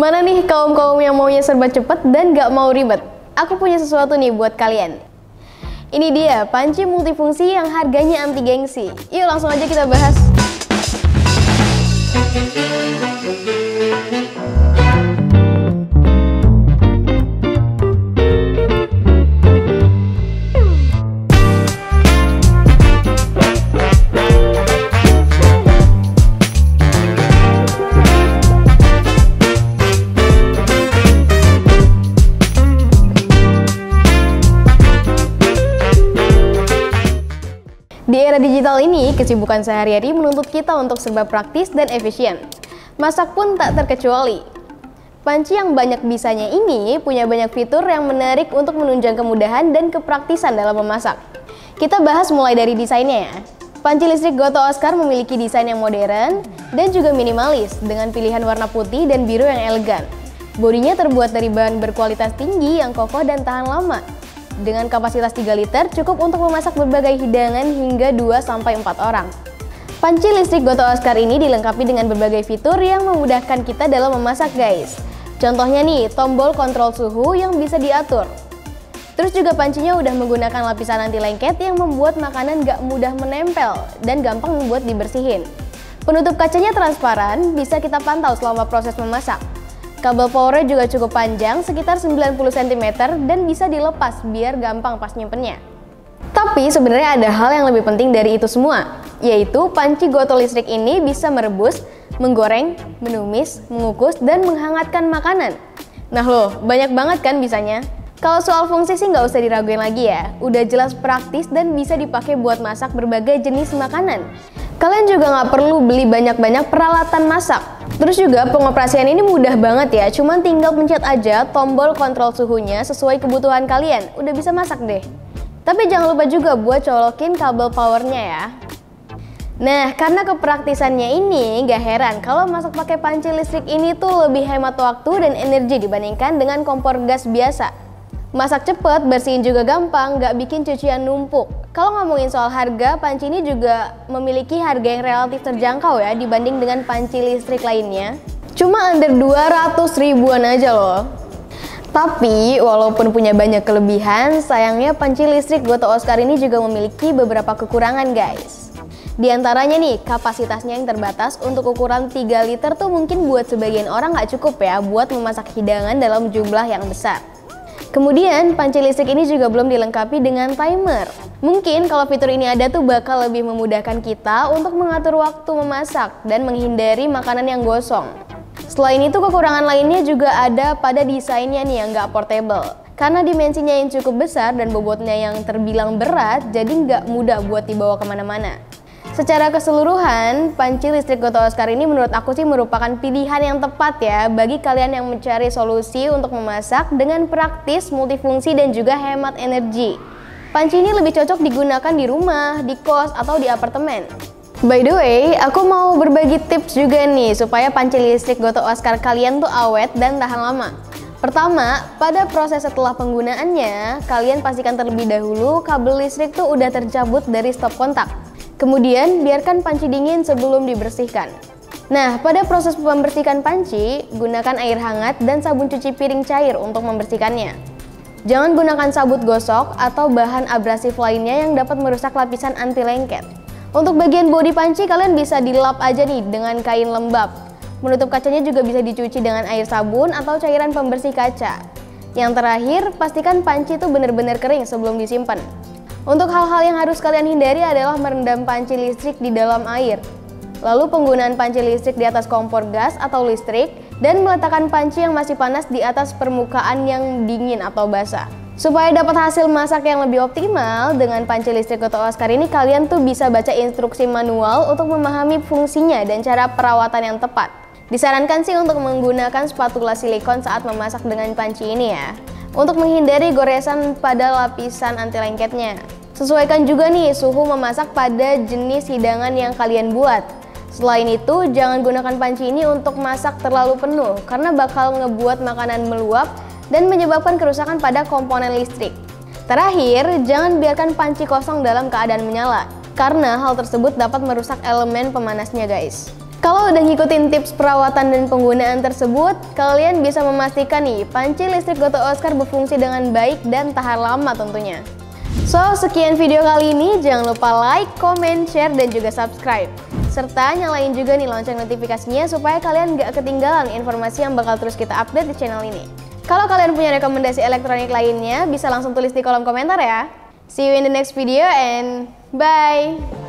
Mana nih kaum-kaum yang maunya serba cepet dan gak mau ribet? Aku punya sesuatu nih buat kalian. Ini dia panci multifungsi yang harganya anti gengsi. Yuk langsung aja kita bahas. Di era digital ini, kesibukan sehari-hari menuntut kita untuk serba praktis dan efisien. Masak pun tak terkecuali. Panci yang banyak bisanya ini punya banyak fitur yang menarik untuk menunjang kemudahan dan kepraktisan dalam memasak. Kita bahas mulai dari desainnya ya. Panci listrik Gotoh Oscar memiliki desain yang modern dan juga minimalis dengan pilihan warna putih dan biru yang elegan. Bodinya terbuat dari bahan berkualitas tinggi yang kokoh dan tahan lama. Dengan kapasitas 3 liter cukup untuk memasak berbagai hidangan hingga 2-4 orang. Panci listrik Gotoh Oscar ini dilengkapi dengan berbagai fitur yang memudahkan kita dalam memasak guys. Contohnya nih, tombol kontrol suhu yang bisa diatur. Terus juga pancinya udah menggunakan lapisan anti lengket yang membuat makanan gak mudah menempel dan gampang membuat dibersihin. Penutup kacanya transparan, bisa kita pantau selama proses memasak. Kabel powernya juga cukup panjang, sekitar 90 cm dan bisa dilepas biar gampang pas nyimpennya. Tapi sebenarnya ada hal yang lebih penting dari itu semua, yaitu panci Gotoh listrik ini bisa merebus, menggoreng, menumis, mengukus, dan menghangatkan makanan. Nah loh, banyak banget kan bisanya? Kalau soal fungsi sih nggak usah diraguin lagi ya, udah jelas praktis dan bisa dipakai buat masak berbagai jenis makanan. Kalian juga nggak perlu beli banyak-banyak peralatan masak. Terus juga pengoperasian ini mudah banget ya, cuman tinggal pencet aja tombol kontrol suhunya sesuai kebutuhan kalian, udah bisa masak deh. Tapi jangan lupa juga buat colokin kabel powernya ya. Nah, karena kepraktisannya ini, gak heran kalau masak pakai panci listrik ini tuh lebih hemat waktu dan energi dibandingkan dengan kompor gas biasa. Masak cepet, bersihin juga gampang, gak bikin cucian numpuk. Kalau ngomongin soal harga, panci ini juga memiliki harga yang relatif terjangkau ya dibanding dengan panci listrik lainnya. Cuma under 200 ribuan aja loh. Tapi walaupun punya banyak kelebihan, sayangnya panci listrik Gotoh Oscar ini juga memiliki beberapa kekurangan guys. Di antaranya nih, kapasitasnya yang terbatas untuk ukuran 3 liter tuh mungkin buat sebagian orang nggak cukup ya buat memasak hidangan dalam jumlah yang besar. Kemudian, panci listrik ini juga belum dilengkapi dengan timer. Mungkin kalau fitur ini ada tuh bakal lebih memudahkan kita untuk mengatur waktu memasak dan menghindari makanan yang gosong. Selain itu, kekurangan lainnya juga ada pada desainnya nih yang nggak portable. Karena dimensinya yang cukup besar dan bobotnya yang terbilang berat, jadi nggak mudah buat dibawa kemana-mana. Secara keseluruhan, panci listrik Gotoh Oscar ini menurut aku sih merupakan pilihan yang tepat ya bagi kalian yang mencari solusi untuk memasak dengan praktis, multifungsi, dan juga hemat energi. Panci ini lebih cocok digunakan di rumah, di kos, atau di apartemen. By the way, aku mau berbagi tips juga nih supaya panci listrik Gotoh Oscar kalian tuh awet dan tahan lama. Pertama, pada proses setelah penggunaannya, kalian pastikan terlebih dahulu kabel listrik tuh udah tercabut dari stop kontak. Kemudian, biarkan panci dingin sebelum dibersihkan. Nah, pada proses membersihkan panci, gunakan air hangat dan sabun cuci piring cair untuk membersihkannya. Jangan gunakan sabut gosok atau bahan abrasif lainnya yang dapat merusak lapisan anti lengket. Untuk bagian bodi panci, kalian bisa dilap aja nih dengan kain lembab. Menutup kacanya juga bisa dicuci dengan air sabun atau cairan pembersih kaca. Yang terakhir, pastikan panci itu benar-benar kering sebelum disimpan. Untuk hal-hal yang harus kalian hindari adalah merendam panci listrik di dalam air, lalu penggunaan panci listrik di atas kompor gas atau listrik, dan meletakkan panci yang masih panas di atas permukaan yang dingin atau basah. Supaya dapat hasil masak yang lebih optimal, dengan panci listrik Gotoh Oscar ini kalian tuh bisa baca instruksi manual untuk memahami fungsinya dan cara perawatan yang tepat. Disarankan sih untuk menggunakan spatula silikon saat memasak dengan panci ini ya, untuk menghindari goresan pada lapisan anti lengketnya. Sesuaikan juga nih suhu memasak pada jenis hidangan yang kalian buat. Selain itu, jangan gunakan panci ini untuk masak terlalu penuh karena bakal ngebuat makanan meluap dan menyebabkan kerusakan pada komponen listrik. Terakhir, jangan biarkan panci kosong dalam keadaan menyala karena hal tersebut dapat merusak elemen pemanasnya guys. Kalau udah ngikutin tips perawatan dan penggunaan tersebut, kalian bisa memastikan nih panci listrik Gotoh Oscar berfungsi dengan baik dan tahan lama tentunya. So, sekian video kali ini. Jangan lupa like, comment, share, dan juga subscribe. Serta nyalain juga nih lonceng notifikasinya supaya kalian gak ketinggalan informasi yang bakal terus kita update di channel ini. Kalau kalian punya rekomendasi elektronik lainnya, bisa langsung tulis di kolom komentar ya. See you in the next video and bye!